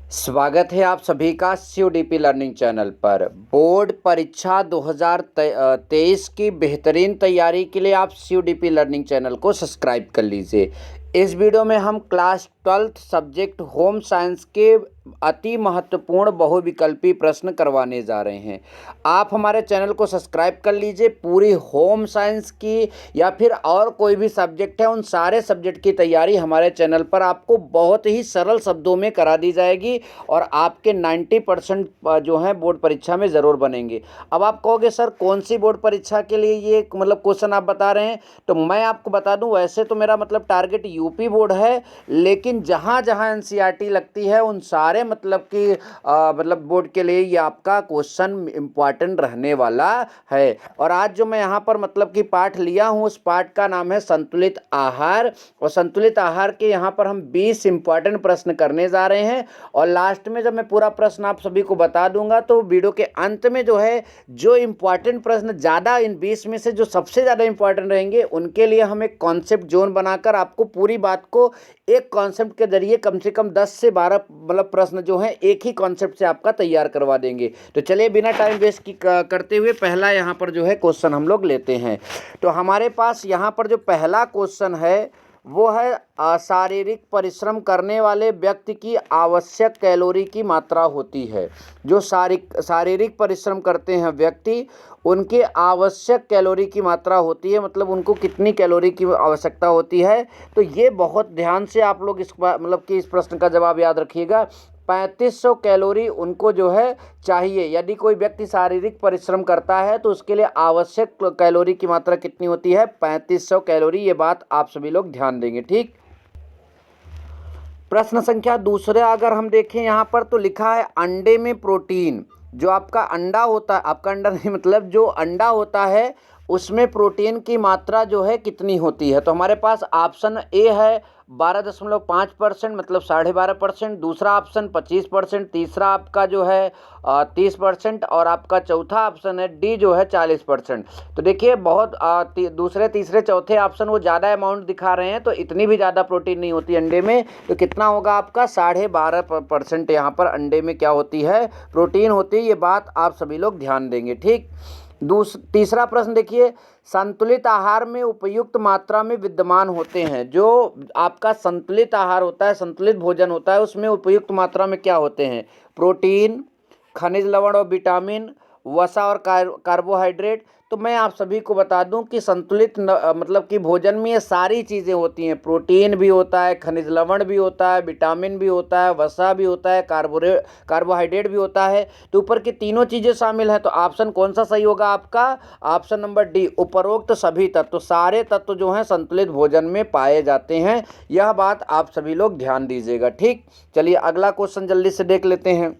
स्वागत है आप सभी का CUDP लर्निंग चैनल पर। बोर्ड परीक्षा 2023 की बेहतरीन तैयारी के लिए आप CUDP लर्निंग चैनल को सब्सक्राइब कर लीजिए। इस वीडियो में हम class 12th subject home science के अति महत्वपूर्ण बहुविकल्पी प्रश्न करवाने जा रहे हैं। आप हमारे चैनल को सब्सक्राइब कर लीजिए। पूरी होम साइंस की या फिर और कोई भी सब्जेक्ट है, उन सारे सब्जेक्ट की तैयारी हमारे चैनल पर आपको बहुत ही सरल शब्दों में करा दी जाएगी और आपके 90% जो है बोर्ड परीक्षा में ज़रूर बनेंगे। अब आप कहोगे सर कौन सी बोर्ड परीक्षा के लिए ये क्वेश्चन आप बता रहे हैं, तो मैं आपको बता दूं वैसे तो मेरा टारगेट यूपी बोर्ड है, लेकिन जहां जहां एनसीईआरटी लगती है उन सारे बोर्ड के लिए ये आपका क्वेश्चन इंपॉर्टेंट रहने वाला है। और आज जो मैं यहाँ पर पाठ लिया हूँ, उस पाठ का नाम है संतुलित आहार। और संतुलित आहार के यहाँ पर हम 20 इंपॉर्टेंट प्रश्न करने जा रहे हैं और लास्ट में जब मैं पूरा प्रश्न आप सभी को बता दूंगा तो वीडियो के अंत में जो इंपॉर्टेंट प्रश्न ज़्यादा, इन 20 में से जो सबसे ज़्यादा इंपॉर्टेंट रहेंगे उनके लिए हम एक कॉन्सेप्ट जोन बनाकर आपको पूरी बात को एक कॉन्सेप्ट के जरिए कम से कम 10 से 12 प्रश्न जो हैं एक ही कॉन्सेप्ट से आपका तैयार करवा देंगे। तो चलिए बिना टाइम वेस्ट करते हुए पहला यहाँ पर क्वेश्चन हम लोग लेते हैं। तो हमारे पास यहाँ पर जो पहला क्वेश्चन है वो है शारीरिक परिश्रम करने वाले व्यक्ति की आवश्यक कैलोरी की मात्रा होती है। जो शारीरिक परिश्रम करते हैं व्यक्ति, उनके आवश्यक कैलोरी की मात्रा होती है, उनको कितनी कैलोरी की आवश्यकता होती है। तो ये बहुत ध्यान से आप लोग इस प्रश्न का जवाब याद रखिएगा। 3500 कैलोरी उनको चाहिए। यदि कोई व्यक्ति शारीरिक परिश्रम करता है तो उसके लिए आवश्यक कैलोरी की मात्रा कितनी होती है? 3500 कैलोरी। ये बात आप सभी लोग ध्यान देंगे, ठीक। प्रश्न संख्या दूसरा अगर हम देखें यहाँ पर तो लिखा है अंडे में प्रोटीन। जो आपका अंडा होता है, आपका अंडा नहीं जो अंडा होता है उसमें प्रोटीन की मात्रा कितनी होती है? तो हमारे पास ऑप्शन ए है 12.5%, 12.5%। दूसरा ऑप्शन 25%। तीसरा आपका 30% और आपका चौथा ऑप्शन है डी 40%। तो देखिए बहुत दूसरे तीसरे चौथे ऑप्शन वो ज़्यादा अमाउंट दिखा रहे हैं, तो इतनी भी ज़्यादा प्रोटीन नहीं होती अंडे में। तो कितना होगा आपका? 12.5% यहाँ पर अंडे में क्या होती है? प्रोटीन होती है। ये बात आप सभी लोग ध्यान देंगे, ठीक। तीसरा प्रश्न देखिए, संतुलित आहार में उपयुक्त मात्रा में विद्यमान होते हैं। जो आपका संतुलित आहार होता है, संतुलित भोजन होता है, उसमें उपयुक्त मात्रा में क्या होते हैं? प्रोटीन, खनिज लवण और विटामिन, वसा और कार्बोहाइड्रेट। तो मैं आप सभी को बता दूं कि संतुलित कि भोजन में ये सारी चीज़ें होती हैं। प्रोटीन भी होता है, खनिज लवण भी होता है, विटामिन भी होता है, वसा भी होता है, कार्बोहाइड्रेट भी होता है। तो ऊपर की तीनों चीज़ें शामिल हैं। तो ऑप्शन कौन सा सही होगा आपका? ऑप्शन नंबर डी, उपरोक्त सभी तत्व। सारे तत्व जो हैं संतुलित भोजन में पाए जाते हैं। यह बात आप सभी लोग ध्यान दीजिएगा, ठीक। चलिए अगला क्वेश्चन जल्दी से देख लेते हैं।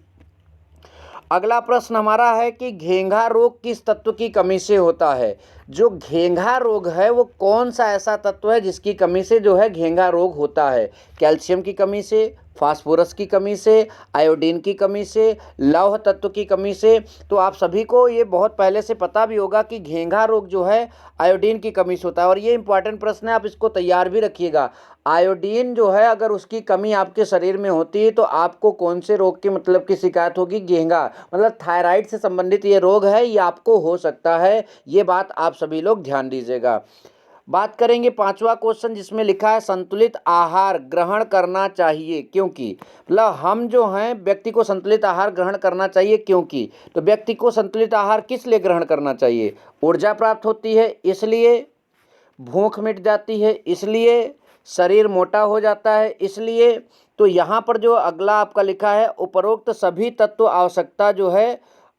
अगला प्रश्न हमारा है कि घेंघा रोग किस तत्व की कमी से होता है? जो घेंघा रोग है वो कौन सा ऐसा तत्व है जिसकी कमी से घेंघा रोग होता है? कैल्शियम की कमी से, फास्फोरस की कमी से, आयोडीन की कमी से, लौह तत्व की कमी से। तो आप सभी को ये बहुत पहले से पता भी होगा कि घेंघा रोग आयोडीन की कमी से होता है। और ये इंपॉर्टेंट प्रश्न है, आप इसको तैयार भी रखिएगा। आयोडीन अगर उसकी कमी आपके शरीर में होती है तो आपको कौन से रोग की शिकायत होगी? घेंघा थायराइड से संबंधित ये रोग है, ये आपको हो सकता है। ये बात आप सभी लोग ध्यान दीजिएगा। बात करेंगे पांचवा क्वेश्चन जिसमें लिखा है संतुलित आहार ग्रहण करना चाहिए क्योंकि। हम व्यक्ति को संतुलित आहार ग्रहण करना चाहिए क्योंकि। तो व्यक्ति को संतुलित आहार किस लिए ग्रहण करना चाहिए? ऊर्जा प्राप्त होती है इसलिए, भूख मिट जाती है इसलिए, शरीर मोटा हो जाता है इसलिए। तो यहाँ पर जो अगला आपका लिखा है उपरोक्त सभी तत्व आवश्यकता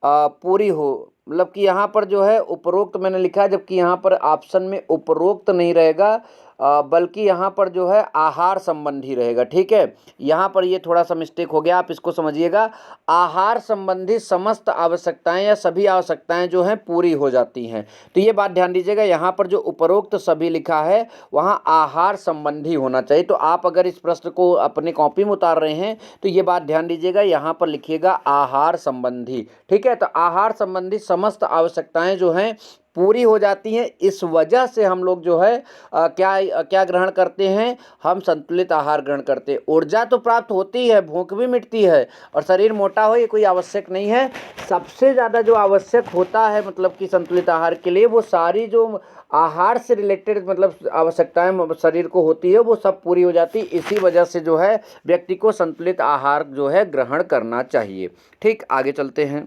पूरी हो। कि यहाँ पर उपरोक्त मैंने लिखा है, जबकि यहाँ पर ऑप्शन में उपरोक्त नहीं रहेगा, बल्कि यहाँ पर आहार संबंधी रहेगा, ठीक है। यहाँ पर ये थोड़ा सा मिस्टेक हो गया, आप इसको समझिएगा। आहार संबंधी समस्त आवश्यकताएं या सभी आवश्यकताएं पूरी हो जाती हैं। तो ये बात ध्यान दीजिएगा, यहाँ पर जो उपरोक्त सभी लिखा है वहाँ आहार संबंधी होना चाहिए। तो आप अगर इस प्रश्न को अपने कॉपी में उतार रहे हैं तो ये बात ध्यान दीजिएगा, यहाँ पर लिखिएगा आहार संबंधी, ठीक है। तो आहार संबंधी समस्त आवश्यकताएं पूरी हो जाती हैं। इस वजह से हम लोग जो है क्या ग्रहण करते हैं, हम संतुलित आहार ग्रहण करते हैं। ऊर्जा तो प्राप्त होती है, भूख भी मिटती है और शरीर मोटा हो ये कोई आवश्यक नहीं है। सबसे ज़्यादा जो आवश्यक होता है मतलब कि संतुलित आहार के लिए, वो सारी जो आहार से रिलेटेड मतलब आवश्यकताएं शरीर को होती है वो सब पूरी हो जाती है। इसी वजह से जो है व्यक्ति को संतुलित आहार जो है ग्रहण करना चाहिए। ठीक, आगे चलते हैं।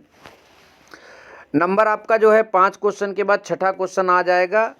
नंबर आपका जो है 5 क्वेश्चन के बाद छठा क्वेश्चन आ जाएगा।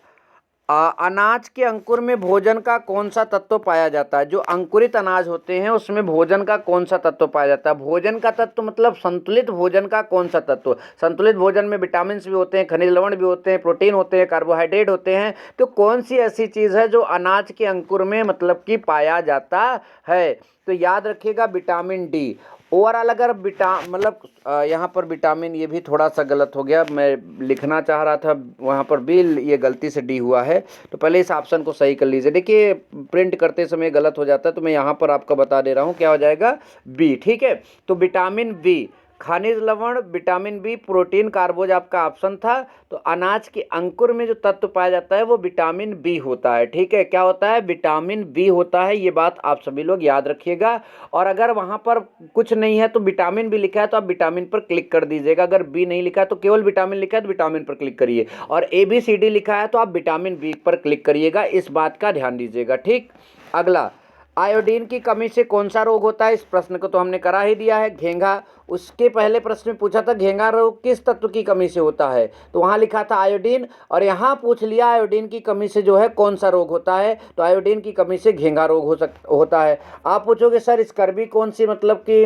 अनाज के अंकुर में भोजन का कौन सा तत्व पाया जाता है? जो अंकुरित अनाज होते हैं उसमें भोजन का कौन सा तत्व पाया जाता है? भोजन का तत्व मतलब संतुलित भोजन का कौन सा तत्व? संतुलित भोजन में विटामिन भी होते हैं, खनिज लवण भी होते हैं, प्रोटीन होते हैं, कार्बोहाइड्रेट होते हैं। तो कौन सी ऐसी चीज़ है जो अनाज के अंकुर में मतलब कि पाया जाता है? तो याद रखिएगा विटामिन डी। ओवरऑल अगर मतलब यहाँ पर विटामिन, ये भी थोड़ा सा गलत हो गया, मैं लिखना चाह रहा था वहाँ पर भी, ये गलती से डी हुआ है। तो पहले इस ऑप्शन को सही कर लीजिए। देखिए प्रिंट करते समय गलत हो जाता है, तो मैं यहाँ पर आपको बता दे रहा हूँ क्या हो जाएगा, बी। ठीक है, तो विटामिन बी, खनिज लवण, विटामिन बी, प्रोटीन, कार्बोज आपका ऑप्शन था। तो अनाज के अंकुर में जो तत्व पाया जाता है वो विटामिन बी होता है। ठीक है, क्या होता है? विटामिन बी होता है। ये बात आप सभी लोग याद रखिएगा। और अगर वहाँ पर कुछ नहीं है तो विटामिन बी लिखा है तो आप विटामिन पर क्लिक कर दीजिएगा। अगर बी नहीं लिखा है तो केवल विटामिन लिखा है तो विटामिन पर क्लिक करिए। और ABCD लिखा है तो आप विटामिन बी पर क्लिक करिएगा। इस बात का ध्यान दीजिएगा। ठीक, अगला, आयोडीन की कमी से कौन सा रोग होता है? इस प्रश्न को तो हमने करा ही दिया है, घेंघा। उसके पहले प्रश्न में पूछा था घेंघा रोग किस तत्व की कमी से होता है, तो वहाँ लिखा था आयोडीन। और यहाँ पूछ लिया आयोडीन की कमी से जो है कौन सा रोग होता है, तो आयोडीन की कमी से घेंघा रोग होता है। आप पूछोगे सर स्कर्वी कौन सी मतलब कि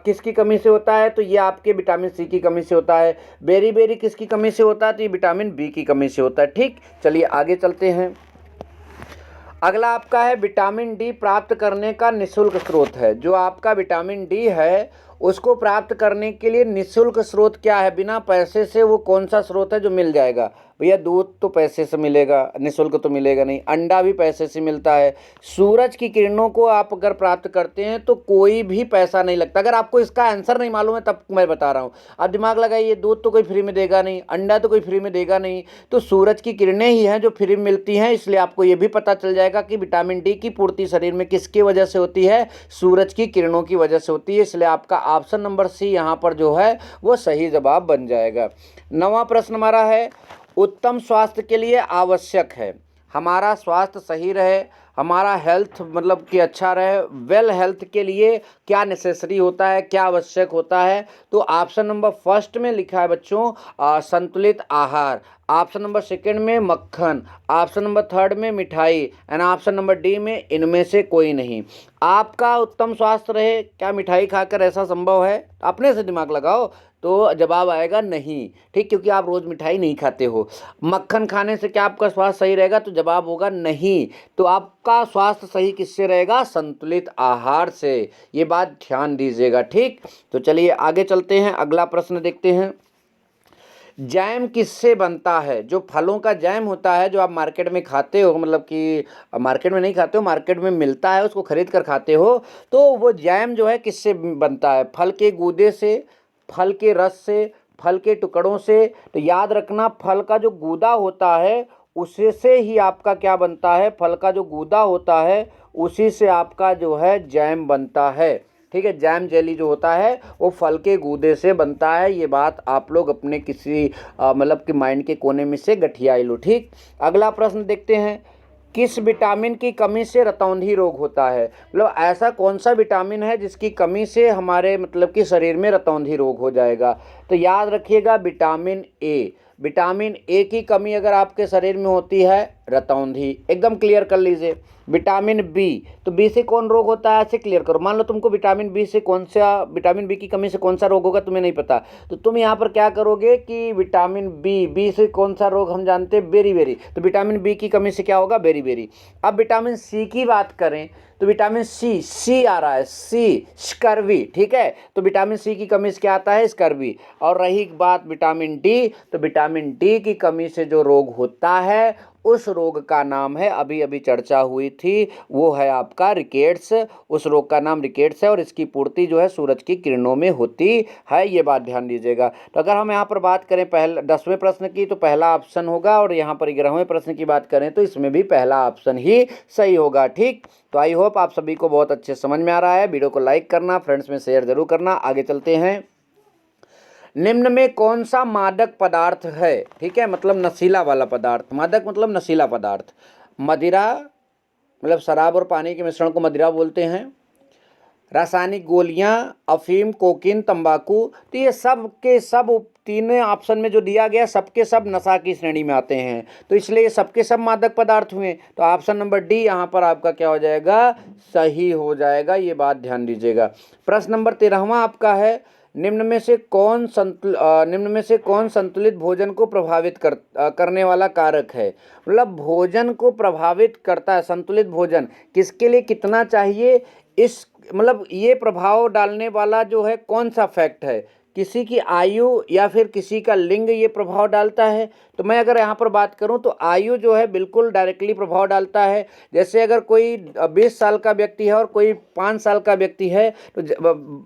किसकी कमी से होता है, तो ये आपके विटामिन सी की कमी से होता है। बेरी किसकी कमी से होता है, तो ये विटामिन बी की कमी से होता है। ठीक, चलिए आगे चलते हैं। अगला आपका है विटामिन डी प्राप्त करने का निःशुल्क स्रोत है। जो आपका विटामिन डी है उसको प्राप्त करने के लिए निःशुल्क स्रोत क्या है? बिना पैसे से वो कौन सा स्रोत है जो मिल जाएगा? भैया दूध तो पैसे से मिलेगा, निःशुल्क तो मिलेगा नहीं। अंडा भी पैसे से मिलता है। सूरज की किरणों को आप अगर प्राप्त करते हैं तो कोई भी पैसा नहीं लगता। अगर आपको इसका आंसर नहीं मालूम है तब मैं बता रहा हूँ, आप दिमाग लगाइए। दूध तो कोई फ्री में देगा नहीं, अंडा तो कोई फ्री में देगा नहीं, तो सूरज की किरणें ही हैं जो फ्री में मिलती हैं। इसलिए आपको ये भी पता चल जाएगा कि विटामिन डी की पूर्ति शरीर में किसकी वजह से होती है? सूरज की किरणों की वजह से होती है। इसलिए आपका ऑप्शन नंबर सी यहाँ पर जो है वो सही जवाब बन जाएगा। 9वां प्रश्न हमारा है, उत्तम स्वास्थ्य के लिए आवश्यक है, हमारा स्वास्थ्य सही रहे, हमारा हेल्थ मतलब कि अच्छा रहे, वेल हेल्थ के लिए क्या नेसेसरी होता है, क्या आवश्यक होता है? तो ऑप्शन नंबर फर्स्ट में लिखा है बच्चों संतुलित आहार, ऑप्शन नंबर सेकंड में मक्खन, ऑप्शन नंबर थर्ड में मिठाई एंड ऑप्शन नंबर डी में इनमें से कोई नहीं। आपका उत्तम स्वास्थ्य रहे, क्या मिठाई खाकर ऐसा संभव है? अपने से दिमाग लगाओ, तो जवाब आएगा नहीं। ठीक, क्योंकि आप रोज़ मिठाई नहीं खाते हो। मक्खन खाने से क्या आपका स्वास्थ्य सही रहेगा? तो जवाब होगा नहीं। तो आपका स्वास्थ्य सही किससे रहेगा? संतुलित आहार से। ये बात ध्यान दीजिएगा। ठीक, तो चलिए आगे चलते हैं, अगला प्रश्न देखते हैं। जैम किससे बनता है? जो फलों का जैम होता है जो आप मार्केट में खाते हो, मतलब कि मार्केट में नहीं खाते हो, मार्केट में मिलता है, उसको खरीद कर खाते हो, तो वो जैम जो है किससे बनता है? फल के गूदे से, फल के रस से, फल के टुकड़ों से। तो याद रखना फल का जो गूदा होता है उसी से ही आपका क्या बनता है? फल का जो गूदा होता है उसी से आपका जो है जैम बनता है। ठीक है, जैम जेली जो होता है वो फल के गूदे से बनता है। ये बात आप लोग अपने किसी मतलब कि माइंड के कोने में से गठियाई लो। ठीक, अगला प्रश्न देखते हैं, किस विटामिन की कमी से रतौंधी रोग होता है? मतलब ऐसा कौन सा विटामिन है जिसकी कमी से हमारे मतलब कि शरीर में रतौंधी रोग हो जाएगा? तो याद रखिएगा विटामिन ए। विटामिन ए की कमी अगर आपके शरीर में होती है, रतौंधी, एकदम क्लियर कर लीजिए। विटामिन बी, तो बी से कौन रोग होता है ऐसे क्लियर करो। मान लो तुमको विटामिन बी से कौन सा, विटामिन बी की कमी से कौन सा रोग होगा तुम्हें नहीं पता, तो तुम यहाँ पर क्या करोगे कि विटामिन बी से कौन सा रोग हम जानते हैं? बेरी। तो विटामिन बी की कमी से क्या होगा? बेरी। अब विटामिन सी की बात करें तो विटामिन सी आ रहा है, सी स्कर्वी। ठीक है, तो विटामिन सी की कमी से क्या आता है? स्कर्वी। और रही बात विटामिन डी, तो विटामिन डी की कमी से जो रोग होता है उस रोग का नाम है, अभी अभी चर्चा हुई थी, वो है आपका रिकेट्स। उस रोग का नाम रिकेट्स है और इसकी पूर्ति जो है सूरज की किरणों में होती है, ये बात ध्यान दीजिएगा। तो अगर हम यहाँ पर बात करें पहले 10वें प्रश्न की तो पहला ऑप्शन होगा, और यहाँ पर 11वें प्रश्न की बात करें तो इसमें भी पहला ऑप्शन ही सही होगा। ठीक, तो आई होप आप सभी को बहुत अच्छे समझ में आ रहा है। वीडियो को लाइक करना, फ्रेंड्स में शेयर जरूर करना। आगे चलते हैं। निम्न में कौन सा मादक पदार्थ है? ठीक है, मतलब नशीला वाला पदार्थ। मादक मतलब नशीला पदार्थ। मदिरा, मतलब शराब और पानी के मिश्रण को मदिरा बोलते हैं। रासायनिक गोलियां, अफीम, कोकीन, तंबाकू। तो ये सब के सब तीनों ऑप्शन में जो दिया गया सबके सब नशा की श्रेणी में आते हैं, तो इसलिए सबके सब मादक पदार्थ हुए। तो ऑप्शन नंबर डी यहाँ पर आपका क्या हो जाएगा? सही हो जाएगा, ये बात ध्यान दीजिएगा। प्रश्न नंबर 13वां आपका है, निम्न में से कौन संतुलित भोजन को प्रभावित करने वाला कारक है? मतलब भोजन को प्रभावित करता है संतुलित भोजन, किसके लिए कितना चाहिए, इस मतलब ये प्रभाव डालने वाला जो है कौन सा फैक्ट है? किसी की आयु या फिर किसी का लिंग ये प्रभाव डालता है? तो मैं अगर यहाँ पर बात करूँ तो आयु जो है बिल्कुल डायरेक्टली प्रभाव डालता है। जैसे अगर कोई 20 साल का व्यक्ति है और कोई 5 साल का व्यक्ति है, तो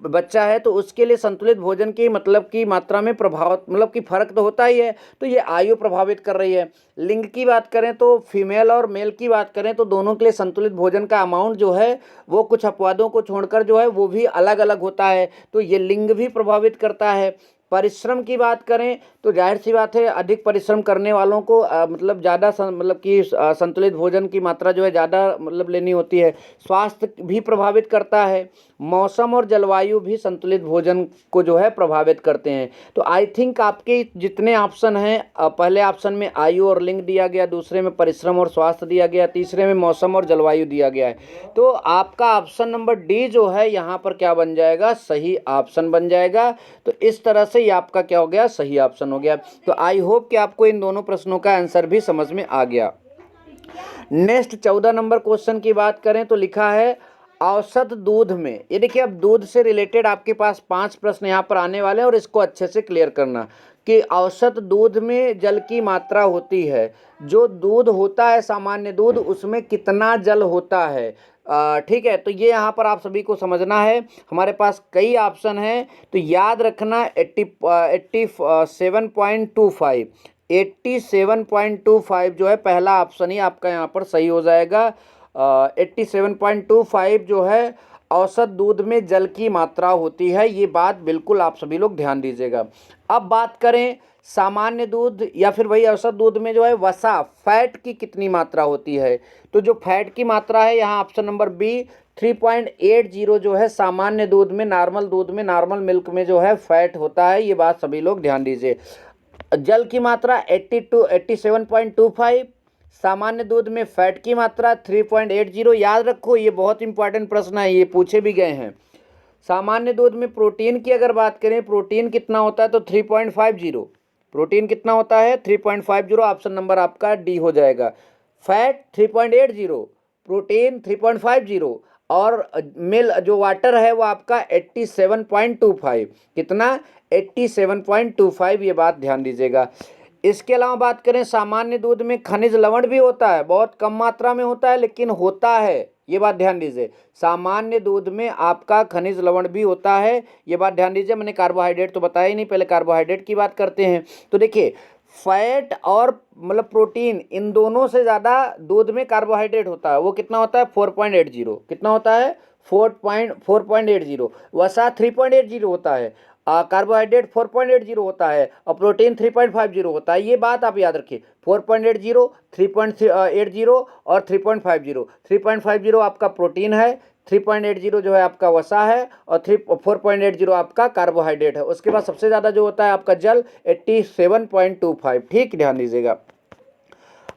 बच्चा है, तो उसके लिए संतुलित भोजन की मतलब की मात्रा में प्रभाव मतलब कि फर्क तो होता ही है, तो ये आयु प्रभावित कर रही है। लिंग की बात करें तो फीमेल और मेल की बात करें तो दोनों के लिए संतुलित भोजन का अमाउंट जो है वो कुछ अपवादों को छोड़कर जो है वो भी अलग अलग होता है, तो ये लिंग भी प्रभावित करता है। परिश्रम की बात करें तो जाहिर सी बात है अधिक परिश्रम करने वालों को मतलब ज़्यादा मतलब कि संतुलित भोजन की मात्रा जो है ज़्यादा मतलब लेनी होती है। स्वास्थ्य भी प्रभावित करता है। मौसम और जलवायु भी संतुलित भोजन को जो है प्रभावित करते हैं। तो आई थिंक आपके जितने ऑप्शन हैं, पहले ऑप्शन में आयु और लिंग दिया गया, दूसरे में परिश्रम और स्वास्थ्य दिया गया, तीसरे में मौसम और जलवायु दिया गया है। तो आपका ऑप्शन नंबर डी जो है यहाँ पर क्या बन जाएगा? सही ऑप्शन बन जाएगा। तो इस तरह से ये आपका क्या हो गया? सही ऑप्शन हो गया। तो आई होप कि आपको इन दोनों प्रश्नों का आंसर भी समझ में आ गया। नेक्स्ट 14 नंबर क्वेश्चन की बात करें तो लिखा है औसत दूध में। ये देखिए, अब दूध से रिलेटेड आपके पास 5 प्रश्न यहाँ पर आने वाले हैं और इसको अच्छे से क्लियर करना कि औसत दूध में जल की मात्रा होती है। जो दूध होता है सामान्य दूध, उसमें कितना जल होता है? ठीक है, तो ये यहाँ पर आप सभी को समझना है। हमारे पास कई ऑप्शन हैं, तो याद रखना 87.25 जो है पहला ऑप्शन ही आपका यहाँ पर सही हो जाएगा। 87.25 जो है औसत दूध में जल की मात्रा होती है, ये बात बिल्कुल आप सभी लोग ध्यान दीजिएगा। अब बात करें सामान्य दूध या फिर वही औसत दूध में जो है वसा फैट की कितनी मात्रा होती है? तो जो फैट की मात्रा है यहाँ ऑप्शन नंबर बी 3.80 जो है सामान्य दूध में, नॉर्मल दूध में, नॉर्मल मिल्क में जो है फैट होता है, ये बात सभी लोग ध्यान दीजिए। जल की मात्रा 87.25, सामान्य दूध में फैट की मात्रा 3.80। याद रखो, ये बहुत इंपॉर्टेंट प्रश्न है, ये पूछे भी गए हैं। सामान्य दूध में प्रोटीन की अगर बात करें, प्रोटीन कितना होता है तो 3.50। प्रोटीन कितना होता है? 3.50। ऑप्शन नंबर आपका डी हो जाएगा। फैट 3.80, प्रोटीन 3.50 और मिल जो वाटर है वो आपका 87.25। कितना? 87.25, ये बात ध्यान दीजिएगा। इसके अलावा बात करें सामान्य दूध में खनिज लवण भी होता है, बहुत कम मात्रा में होता है लेकिन होता है, ये बात ध्यान दीजिए। सामान्य दूध में आपका खनिज लवण भी होता है, ये बात ध्यान दीजिए। मैंने कार्बोहाइड्रेट तो बताया ही नहीं, पहले कार्बोहाइड्रेट की बात करते हैं। तो देखिए, फैट और मतलब प्रोटीन, इन दोनों से ज़्यादा दूध में कार्बोहाइड्रेट होता है, वो कितना होता है? 4.80। कितना होता है? 4.80। वसा 3.80 होता है, कार्बोहाइड्रेट 4.80 होता है और प्रोटीन 3.50 होता है। ये बात आप याद रखिए, 4.80, 3.80 और 3.50। 3.50 आपका प्रोटीन है, 3.80 जो है आपका वसा है और 4.80 आपका कार्बोहाइड्रेट है। उसके बाद सबसे ज़्यादा जो होता है आपका जल 87.25। ठीक, ध्यान दीजिएगा।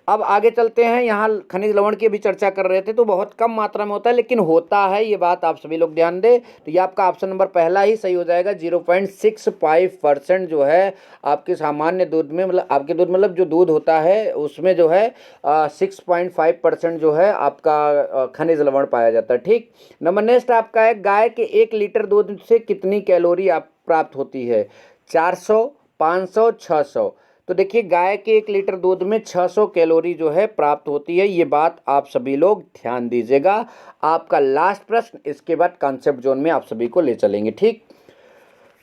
अब आगे चलते हैं। यहाँ खनिज लवण की भी चर्चा कर रहे थे, तो बहुत कम मात्रा में होता है लेकिन होता है, ये बात आप सभी लोग ध्यान दें। तो ये आपका ऑप्शन नंबर पहला ही सही हो जाएगा। 0.65% जो है आपके सामान्य दूध में, मतलब आपके दूध मतलब जो दूध होता है उसमें जो है 6.5% जो है आपका खनिज लवण पाया जाता है। ठीक, नंबर नेक्स्ट आपका है, गाय के 1 लीटर दूध से कितनी कैलोरी आप प्राप्त होती है? 400, 500, 600। तो देखिए गाय के 1 लीटर दूध में 600 कैलोरी जो है प्राप्त होती है। ये बात आप सभी लोग ध्यान दीजिएगा। आपका लास्ट प्रश्न, इसके बाद कॉन्सेप्ट जोन में आप सभी को ले चलेंगे। ठीक,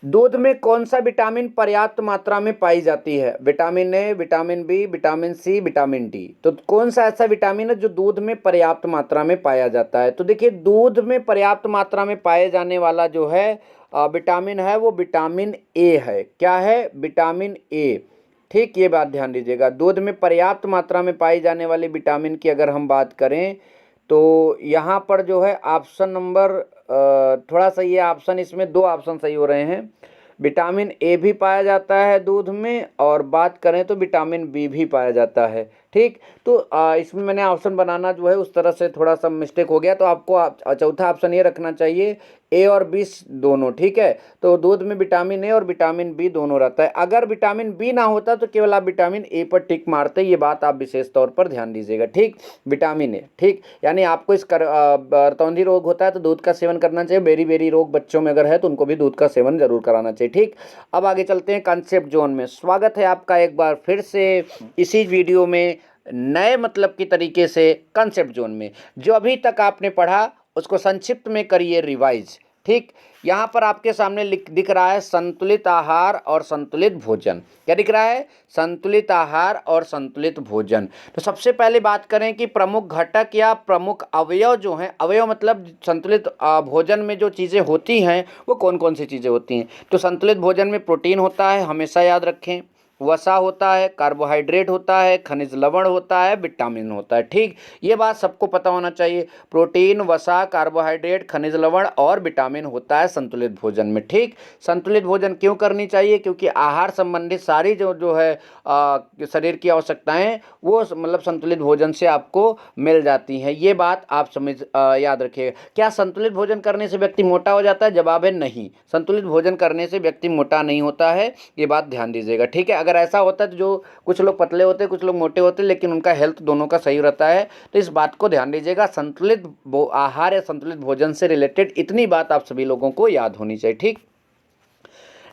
दूध में कौन सा विटामिन पर्याप्त मात्रा में पाई जाती है? Vitamin A, vitamin B, vitamin C, vitamin D. तो कौन सा ऐसा विटामिन है जो दूध में पर्याप्त मात्रा में पाया जाता है? तो देखिए दूध में पर्याप्त मात्रा में पाए जाने वाला जो है विटामिन है वो विटामिन ए है। क्या है? विटामिन ए। ठीक, ये बात ध्यान दीजिएगा। दूध में पर्याप्त मात्रा में पाई जाने वाली विटामिन की अगर हम बात करें तो यहाँ पर जो है ऑप्शन नंबर थोड़ा सा, ये ऑप्शन, इसमें 2 ऑप्शन सही हो रहे हैं। विटामिन ए भी पाया जाता है दूध में, और बात करें तो विटामिन बी भी पाया जाता है। ठीक, तो इसमें मैंने ऑप्शन बनाना जो है उस तरह से थोड़ा सा मिस्टेक हो गया, तो आपको चौथा ऑप्शन ये रखना चाहिए, ए और बी दोनों। ठीक है, तो दूध में विटामिन ए और विटामिन बी दोनों रहता है। अगर विटामिन बी ना होता तो केवल आप विटामिन ए पर टिक मारते, ये बात आप विशेष तौर पर ध्यान दीजिएगा। ठीक, विटामिन ए। ठीक, यानी आपको इस रतौंधी रोग होता है तो दूध का सेवन करना चाहिए। बेरी बेरी रोग बच्चों में अगर है तो उनको भी दूध का सेवन जरूर कराना चाहिए। ठीक, अब आगे चलते हैं कॉन्सेप्ट जोन में। स्वागत है आपका एक बार फिर से इसी वीडियो में नए मतलब की तरीके से कॉन्सेप्ट जोन में। जो अभी तक आपने पढ़ा उसको संक्षिप्त में करिए रिवाइज। ठीक, यहाँ पर आपके सामने दिख रहा है संतुलित आहार और संतुलित भोजन। क्या दिख रहा है? संतुलित आहार और संतुलित भोजन। तो सबसे पहले बात करें कि प्रमुख घटक या प्रमुख अवयव जो हैं, अवयव मतलब संतुलित भोजन में जो चीज़ें होती हैं वो कौन कौन सी चीज़ें होती हैं। तो संतुलित भोजन में प्रोटीन होता है, हमेशा याद रखें, वसा होता है, कार्बोहाइड्रेट होता है, खनिज लवण होता है, विटामिन होता है। ठीक, ये बात सबको पता होना चाहिए। प्रोटीन, वसा, कार्बोहाइड्रेट, खनिज लवण और विटामिन होता है संतुलित भोजन में। ठीक, संतुलित भोजन क्यों करनी चाहिए? क्योंकि आहार संबंधित सारी जो है शरीर की आवश्यकताएं वो मतलब संतुलित भोजन से आपको मिल जाती हैं। ये बात आप याद रखिएगा। क्या संतुलित भोजन करने से व्यक्ति मोटा हो जाता है? जवाब है नहीं, संतुलित भोजन करने से व्यक्ति मोटा नहीं होता है। ये बात ध्यान दीजिएगा। ठीक है, अगर ऐसा होता है तो जो कुछ लोग पतले होते हैं, कुछ लोग मोटे होते हैं, लेकिन उनका हेल्थ दोनों का सही रहता है। तो इस बात को ध्यान दीजिएगा। संतुलित आहार या संतुलित भोजन से रिलेटेड इतनी बात आप सभी लोगों को याद होनी चाहिए। ठीक,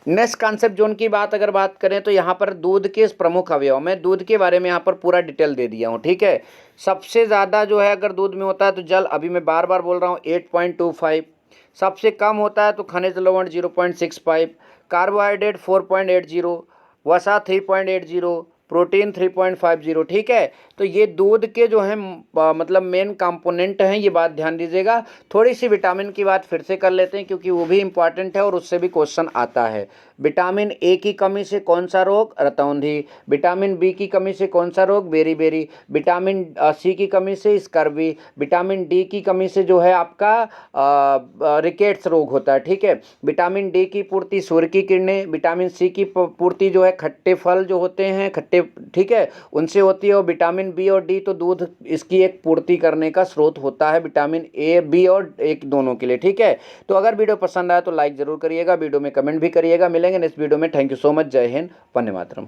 नेक्स्ट कॉन्सेप्ट जोन की अगर बात करें तो यहाँ पर दूध के प्रमुख अवयव, मैं दूध के बारे में यहाँ पर पूरा डिटेल दे दिया हूँ। ठीक है, सबसे ज़्यादा जो है अगर दूध में होता है तो जल, अभी मैं बार बार बोल रहा हूँ, 8.25। सबसे कम होता है तो खनिज लवण 0.65, कार्बोहाइड्रेट 4.80, वसा 3.80, प्रोटीन 3.50। ठीक है, तो ये दूध के जो हैं मतलब मेन कंपोनेंट हैं, ये बात ध्यान दीजिएगा। थोड़ी सी विटामिन की बात फिर से कर लेते हैं क्योंकि वो भी इंपॉर्टेंट है और उससे भी क्वेश्चन आता है। विटामिन ए की कमी से कौन सा रोग? रतौंधी। विटामिन बी की कमी से कौन सा रोग? Berry berry. विटामिन सी की कमी से स्कर्वी। विटामिन डी की कमी से जो है आपका रिकेट्स रोग होता है। ठीक है, विटामिन डी की पूर्ति सूर्य की किरणें, विटामिन सी की पूर्ति जो है खट्टे फल जो होते हैं खट्टे, ठीक है, उनसे होती है। और विटामिन बी और डी तो दूध इसकी एक पूर्ति करने का स्रोत होता है, विटामिन ए, बी और एक दोनों के लिए। ठीक है, तो अगर वीडियो पसंद आया तो लाइक जरूर करिएगा, वीडियो में कमेंट भी करिएगा। मिलेंगे नेक्स्ट वीडियो में। Thank you so much. जय हिंद, वंदे मातरम।